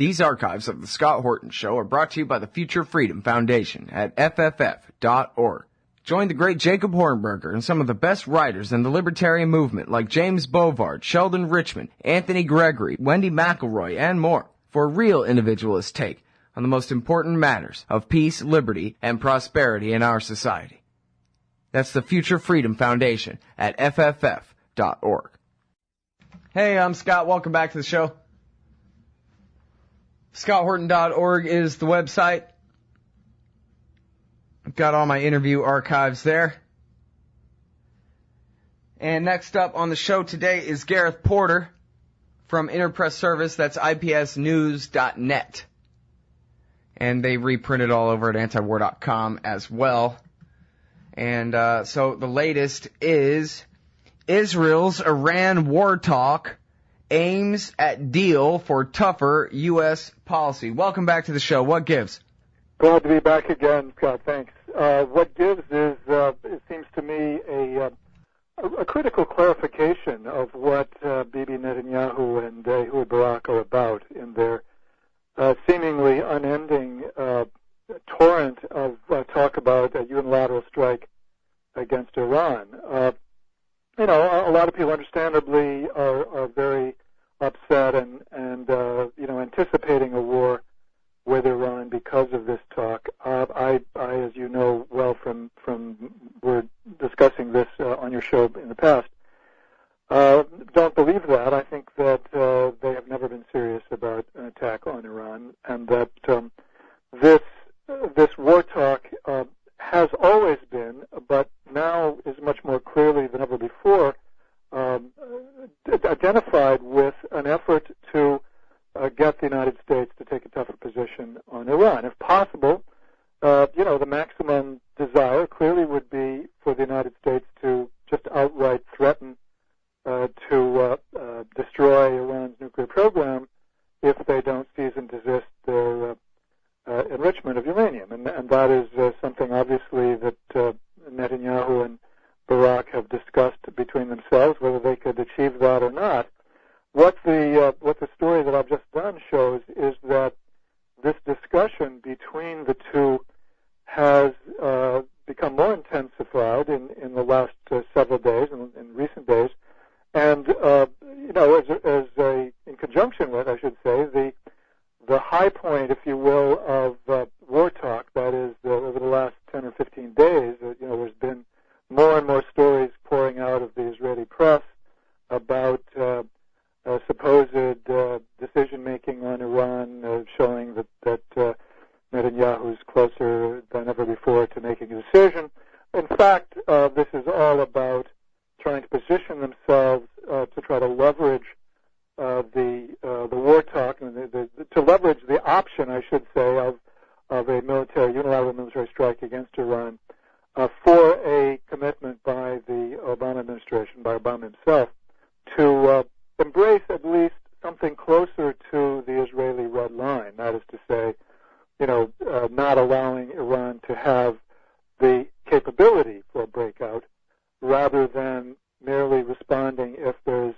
These archives of the Scott Horton Show are brought to you by the Future Freedom Foundation at fff.org. Join the great Jacob Hornberger and some of the best writers in the libertarian movement like James Bovard, Sheldon Richman, Anthony Gregory, Wendy McElroy, and more for a real individualist take on the most important matters of peace, liberty, and prosperity in our society. That's the Future Freedom Foundation at fff.org. Hey, I'm Scott. Welcome back to the show. ScottHorton.org is the website. I've got all my interview archives there. And next up on the show today is Gareth Porter from Interpress Service. That's ipsnews.net. And they reprinted all over at antiwar.com as well. And so the latest is Israel's Iran war talk aims at deal for tougher U.S. policy. Welcome back to the show. What gives? Glad to be back again, Scott. Thanks. What gives is, it seems to me, a critical clarification of what Bibi Netanyahu and Ehud Barak are about in their seemingly unending torrent of talk about a unilateral strike against Iran. A lot of people understandably are very upset and anticipating a war with Iran because of this talk. I, as you know well from we're discussing this on your show in the past, don't believe that. I think that they have never been serious about an attack on Iran, and that this war talk has always been, but now is much more clearly than ever before, identified with an effort to get the United States to take a tougher position on Iran. If possible, the maximum desire clearly would be for the United States to just outright threaten to destroy Iran's nuclear program if they don't cease and desist their enrichment of uranium. And that is something, obviously, that Netanyahu and Barak have discussed between themselves, whether they could achieve that or not. What the story that I've just done shows is that this discussion between the two has become more intensified in the last several days, in recent days, and in conjunction with, I should say, the high point, if you will, of war talk. That is, over the last 10 or 15 days, there's been more and more stories pouring out of the Israeli press about supposed decision-making on Iran, showing that Netanyahu is closer than ever before to making a decision. In fact, this is all about trying to position themselves to try to leverage the war talk, and to leverage the option, I should say, of a unilateral military strike against Iran for a commitment by the Obama administration, by Obama himself, to embrace at least something closer to the Israeli red line. That is to say, not allowing Iran to have the capability for a breakout, rather than merely responding if there's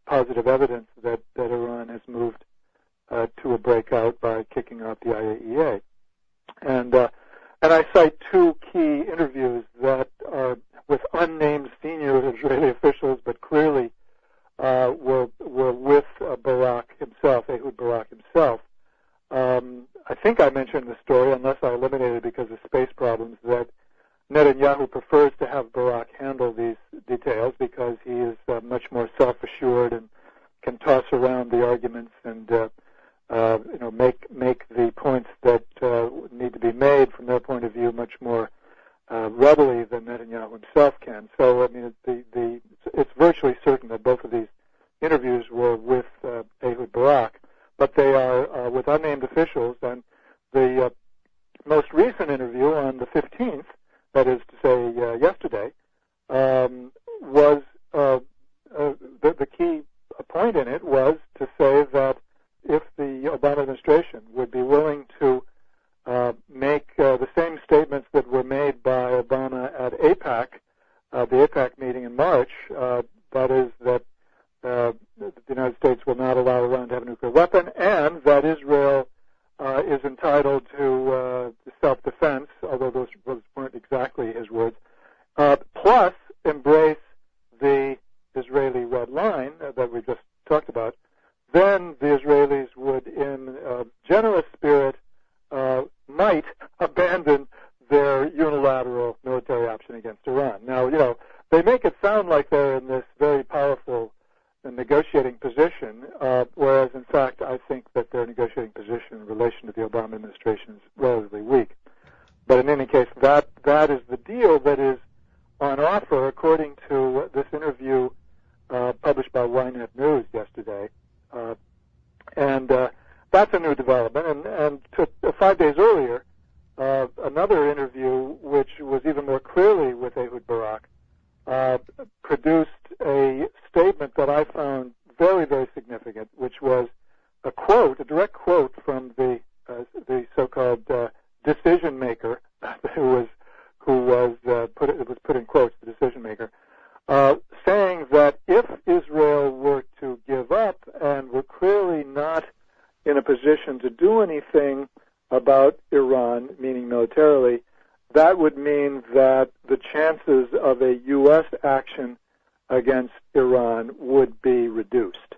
positive evidence that Iran has moved to a breakout by kicking out the IAEA. And I cite two key interviews that are with unnamed senior Israeli officials, but clearly were with Barak himself, Ehud Barak himself. I think I mentioned the story, unless I eliminated it because of space problems, that Netanyahu prefers to have Barak handle these details because he is much more self-assured and can toss around the arguments and make the points that need to be made from their point of view much more readily than Netanyahu himself can. So, I mean, it's virtually certain that both of these interviews were with Ehud Barak, but they are with unnamed officials. And the most recent interview on the 15th, that is to say yesterday, was the key point in it was to say that if the Obama administration would be willing to make the same statements that were made by Obama at AIPAC, the AIPAC meeting in March, that is that the United States will not allow Iran to have a nuclear weapon, and that Israel is entitled to self-defense, although those weren't exactly his words, plus embrace the Israeli red line that we just talked about, then the Israelis would, in generous spirit, might abandon their unilateral military option against Iran. Now, they make it sound like they're in this very powerful negotiating position, whereas, in fact, I think that their negotiating position in relation to the Obama administration is relatively weak. But in any case, that is the deal that is on offer, according to this interview published by Ynet News yesterday. And that's a new development. And 5 days earlier, another interview, which was even more clearly with Ehud Barak, produced a statement that I found very, very significant, which was a direct quote from the so-called decision maker, who was put in quotes, the decision maker, saying that if Israel were to give up and were clearly not in a position to do anything about Iran, meaning militarily, that would mean that the chances of a U.S. action against Iran would be reduced.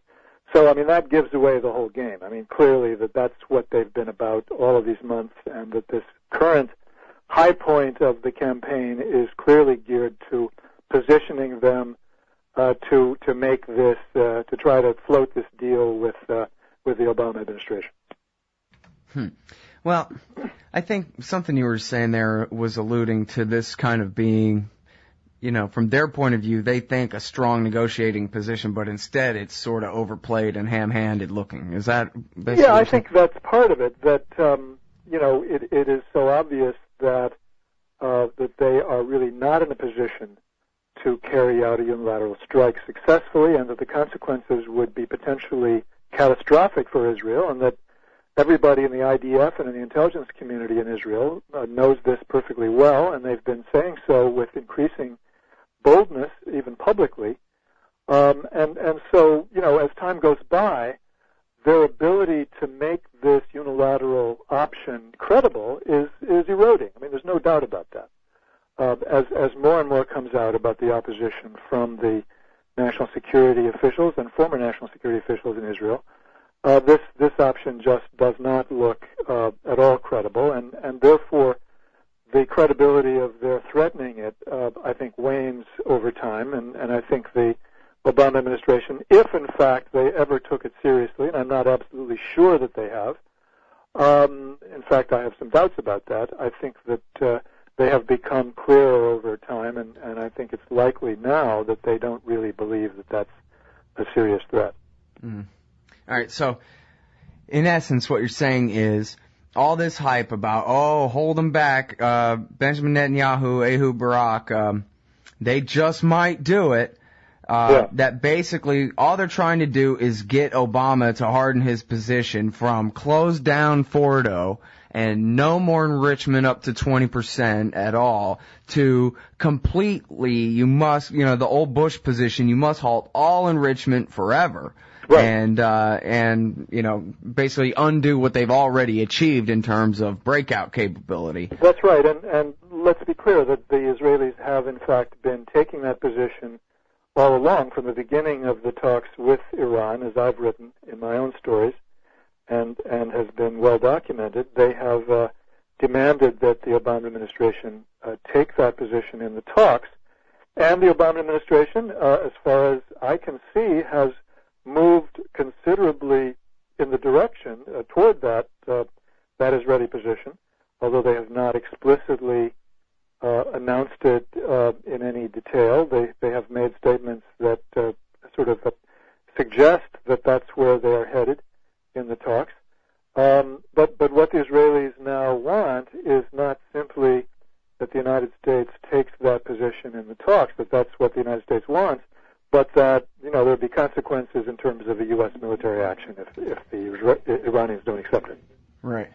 So, that gives away the whole game. Clearly that's what they've been about all of these months, and that this current high point of the campaign is clearly geared to positioning them to make this, to try to float this deal with the Obama administration. Well, I think something you were saying there was alluding to this kind of being, from their point of view, they think a strong negotiating position, but instead it's sort of overplayed and ham-handed looking. Is that basically? Yeah, I think that's part of it, that, it is so obvious that they are really not in a position to carry out a unilateral strike successfully, and that the consequences would be potentially catastrophic for Israel, and that everybody in the IDF and in the intelligence community in Israel knows this perfectly well, and they've been saying so with increasing boldness, even publicly. And so, as time goes by, their ability to make this unilateral option credible is eroding. There's no doubt about that. As more and more comes out about the opposition from the national security officials and former national security officials in Israel, this option just does not look at all credible, and therefore the credibility of their threatening it, I think, wanes over time, and I think the Obama administration, if in fact they ever took it seriously, and I'm not absolutely sure that they have, in fact I have some doubts about that, I think that they have become clearer over time, and I think it's likely now that they don't really believe that that's a serious threat. Mm. All right, so in essence what you're saying is all this hype about, hold them back, Benjamin Netanyahu, Ehud Barak, they just might do it, that basically all they're trying to do is get Obama to harden his position from closed down Fordo and no more enrichment up to 20% at all to completely, you must, the old Bush position, you must halt all enrichment forever. Right. And basically undo what they've already achieved in terms of breakout capability. That's right, and let's be clear that the Israelis have in fact been taking that position all along from the beginning of the talks with Iran, as I've written in my own stories, and has been well documented. They have demanded that the Obama administration take that position in the talks, and the Obama administration, as far as I can see, has moved considerably in the direction toward that is-ready position, although they have not explicitly announced it in any detail. They have made statements that sort of suggest that that's where they are headed in the talks. But what the Israelis now want is not simply that the United States takes that position in the talks, that that's what the United States wants, but that, there will be consequences in terms of a U.S. military action if the Iranians don't accept it. Right.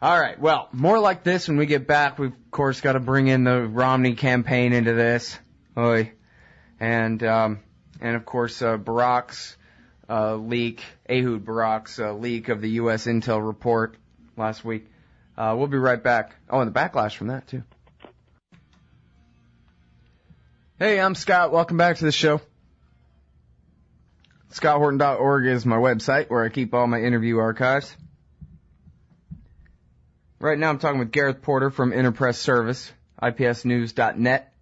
All right. Well, more like this when we get back. We've, of course, got to bring in the Romney campaign into this. And of course, Barak's leak, Ehud Barak's leak of the U.S. intel report last week. We'll be right back. Oh, and the backlash from that, too. Hey, I'm Scott. Welcome back to the show. ScottHorton.org is my website where I keep all my interview archives. Right now I'm talking with Gareth Porter from Interpress Service, IPSnews.net.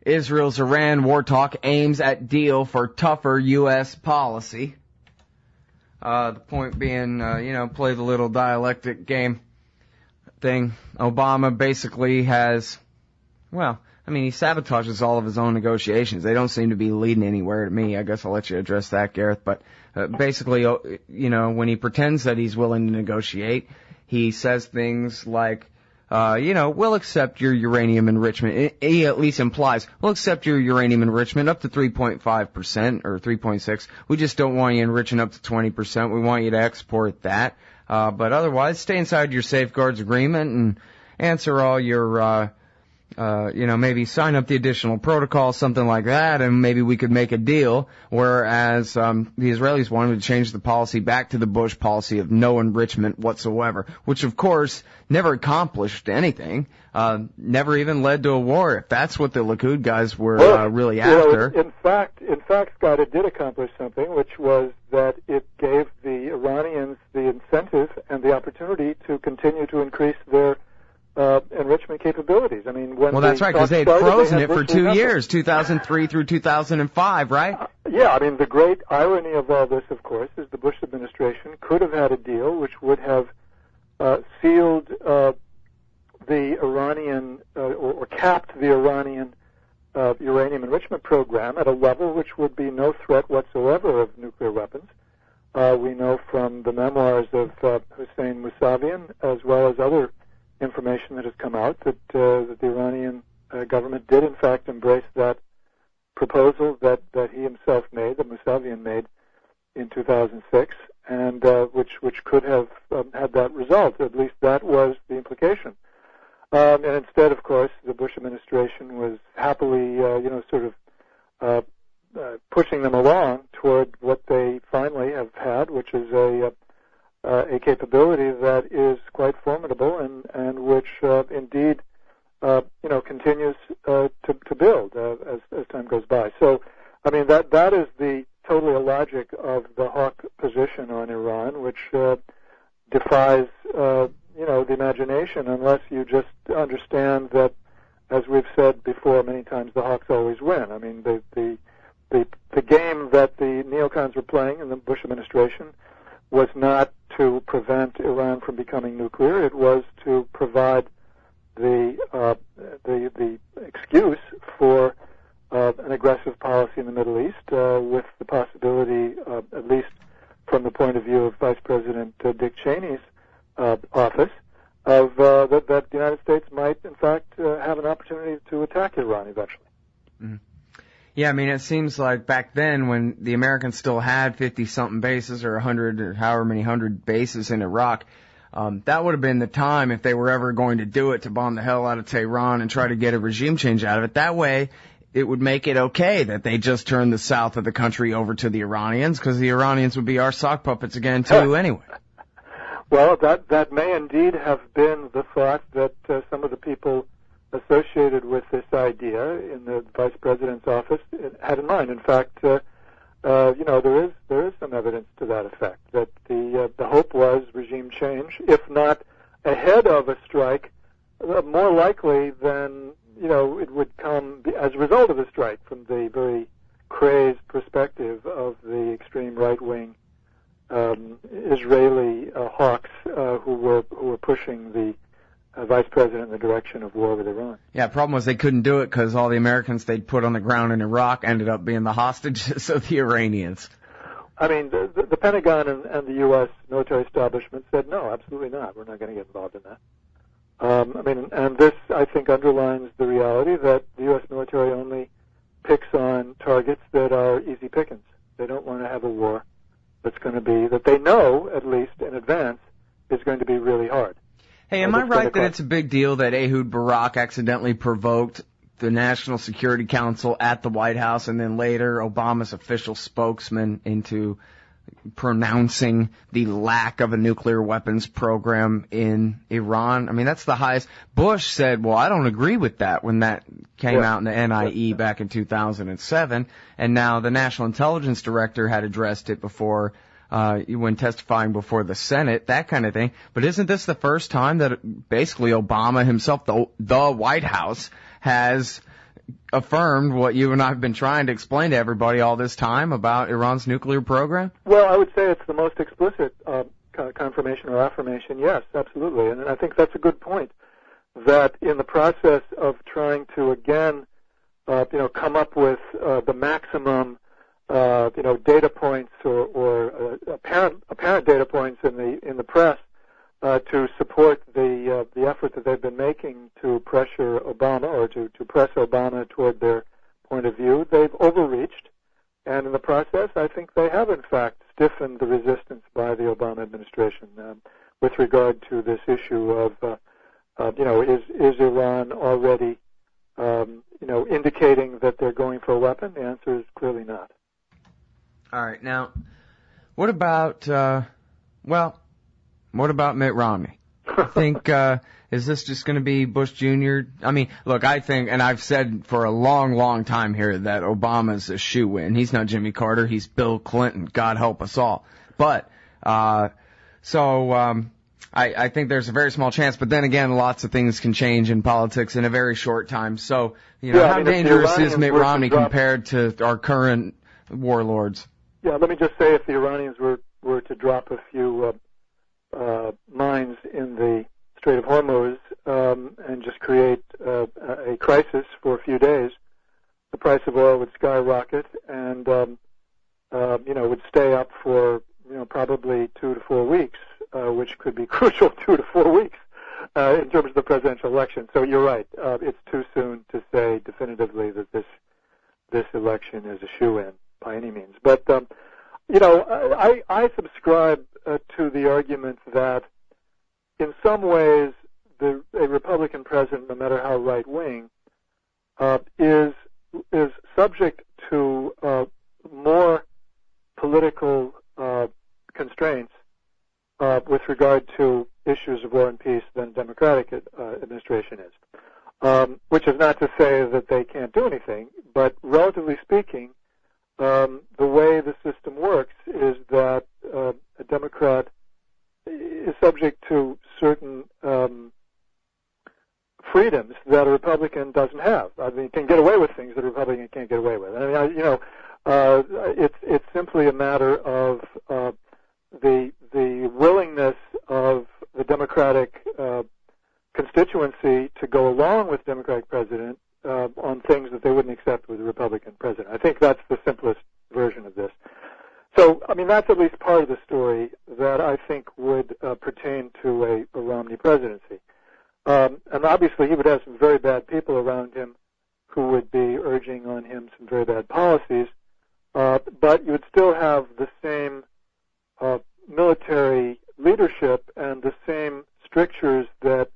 Israel's Iran war talk aims at deal for tougher U.S. policy. The point being, play the little dialectic game thing. Obama basically has, he sabotages all of his own negotiations. They don't seem to be leading anywhere to me. I guess I'll let you address that, Gareth. But basically, when he pretends that he's willing to negotiate, he says things like, we'll accept your uranium enrichment. He at least implies, we'll accept your uranium enrichment up to 3.5% or 3.6. We just don't want you enriching up to 20%. We want you to export that. But otherwise, stay inside your safeguards agreement and answer all your, maybe sign up the additional protocol, something like that, and maybe we could make a deal. Whereas the Israelis wanted to change the policy back to the Bush policy of no enrichment whatsoever, which of course never accomplished anything, never even led to a war. If that's what the Likud guys were really after. In fact, Scott, it did accomplish something, which was that it gave the Iranians the incentive and the opportunity to continue to increase their enrichment capabilities. I mean, that's right, because they had frozen it for 2 years, 2003 through 2005, right? The great irony of all this, of course, is the Bush administration could have had a deal which would have sealed the Iranian or capped the Iranian uranium enrichment program at a level which would be no threat whatsoever of nuclear weapons. We know from the memoirs of Hussein Mousavian, as well as other information that has come out, that the Iranian government did in fact embrace that proposal that he himself made, that Mousavian made in 2006, and which could have had that result. At least that was the implication. And instead, of course, the Bush administration was happily, pushing them along toward what they finally have had, which is a capability that is quite formidable and which indeed continues to build as time goes by. So, that is the totally illogic of the hawk position on Iran, which defies the imagination unless you just understand that, as we've said before many times, the hawks always win. I mean, the game that the neocons were playing in the Bush administration was not to prevent Iran from becoming nuclear. It was to provide the excuse for an aggressive policy in the Middle East, with the possibility, at least from the point of view of Vice President Dick Cheney's office, of that the United States might, in fact, have an opportunity to attack Iran eventually. Mm-hmm. Yeah, it seems like back then when the Americans still had 50-something bases or 100 or however many hundred bases in Iraq, that would have been the time if they were ever going to do it to bomb the hell out of Tehran and try to get a regime change out of it. That way, it would make it okay that they just turned the south of the country over to the Iranians, because the Iranians would be our sock puppets again, too, anyway. Well, that may indeed have been the thought that some of the people associated with this idea in the vice president's office had in mind. In fact, there is some evidence to that effect, that the hope was regime change, if not ahead of a strike, more likely than it would come as a result of a strike, from the very crazed perspective of the extreme right-wing Israeli hawks who were pushing the vice president in the direction of war with Iran. Yeah, the problem was they couldn't do it because all the Americans they'd put on the ground in Iraq ended up being the hostages of the Iranians. The Pentagon and the U.S. military establishment said, no, absolutely not. We're not going to get involved in that. And this, I think, underlines the reality that the U.S. military only picks on targets that are easy pickings. They don't want to have a war that's going to be, that they know, at least in advance, is going to be really hard. Hey, am I right that it's a big deal that Ehud Barak accidentally provoked the National Security Council at the White House, and then later Obama's official spokesman into pronouncing the lack of a nuclear weapons program in Iran. I mean, that's the highest. Bush said, well, I don't agree with that when that came out in the NIE back in 2007. And now the National Intelligence Director had addressed it before, when testifying before the Senate, that kind of thing. But isn't this the first time that basically Obama himself, the White House, has affirmed what you and I have been trying to explain to everybody all this time about Iran's nuclear program? Well, I would say it's the most explicit confirmation or affirmation, yes, absolutely. And I think that's a good point, that in the process of trying to, again, come up with the maximum, data points or apparent data points in the press to support the effort that they've been making to pressure Obama or to press Obama toward their point of view, they've overreached, and in the process, I think they have in fact stiffened the resistance by the Obama administration with regard to this issue of, is Iran already, indicating that they're going for a weapon? The answer is clearly not. All right, now, what about Mitt Romney? I think, is this just going to be Bush Jr.? I mean, look, I think, and I've said for a long, long time here that Obama's a shoo-in. He's not Jimmy Carter. He's Bill Clinton. God help us all. But, I think there's a very small chance, but then again, lots of things can change in politics in a very short time. So, how dangerous is Mitt Romney compared to our current warlords? Yeah, let me just say, if the Iranians were to drop a few mines in the Strait of Hormuz and just create a crisis for a few days, the price of oil would skyrocket and would stay up for probably 2 to 4 weeks, which could be crucial 2 to 4 weeks in terms of the presidential election. So you're right; it's too soon to say definitively that this election is a shoo-in by any means. But I subscribe to the argument that in some ways a Republican president, no matter how right-wing, is subject to more political constraints with regard to issues of war and peace than Democratic administration is. Which is not to say that they can't do anything, but relatively speaking, the way the system works is that a Democrat is subject to certain freedoms that a Republican doesn't have. I mean, can get away with things that a Republican can't get away with. I mean, it's simply a matter of the willingness of the Democratic constituency to go along with Democratic president on things that they wouldn't accept with a Republican president. I think that's the simplest version of this. So, I mean, that's at least part of the story that I think would pertain to a Romney presidency. And obviously he would have some very bad people around him who would be urging on him some very bad policies, but you would still have the same military leadership and the same strictures that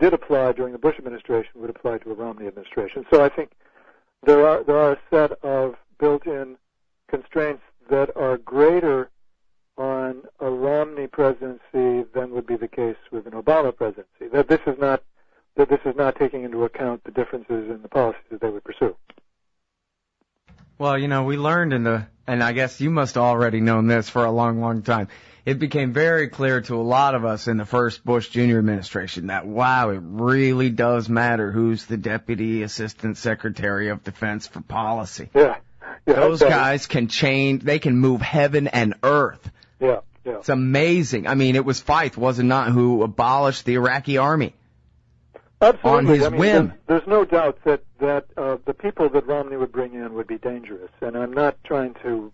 did apply during the Bush administration would apply to a Romney administration. So I think there are a set of built-in constraints that are greater on a Romney presidency than would be the case with an Obama presidency. That this is not taking into account the differences in the policies that they would pursue. Well, we learned and I guess you must have already known this for a long, long time. It became very clear to a lot of us in the first Bush Jr. administration that, wow, it really does matter who's the Deputy Assistant Secretary of Defense for Policy. Yeah. Those guys can change, they can move heaven and earth. Yeah. It's amazing. I mean, it was Feith, was it not, who abolished the Iraqi army? Absolutely. On his whim. There's no doubt that the people that Romney would bring in would be dangerous, and I'm not trying to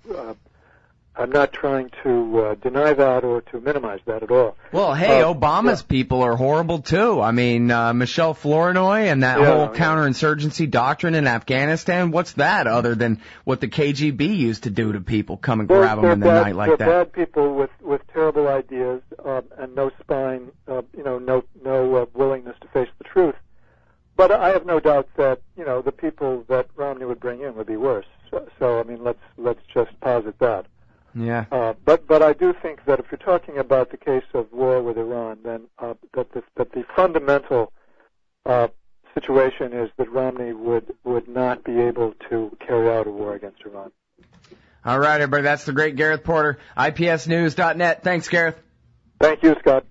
deny that or to minimize that at all. Well, hey, Obama's people are horrible too. I mean, Michelle Flournoy and that whole counterinsurgency doctrine in Afghanistan. What's that other than what the KGB used to do to people? Come and grab them in the night like that. They're bad people with terrible ideas and no spine, no willingness to face the truth. But I have no doubt that, the people that Romney would bring in would be worse. So I mean, let's just posit that. Yeah. But I do think that if you're talking about the case of war with Iran, then that the fundamental situation is that Romney would not be able to carry out a war against Iran. All right, everybody. That's the great Gareth Porter, IPSnews.net. Thanks, Gareth. Thank you, Scott.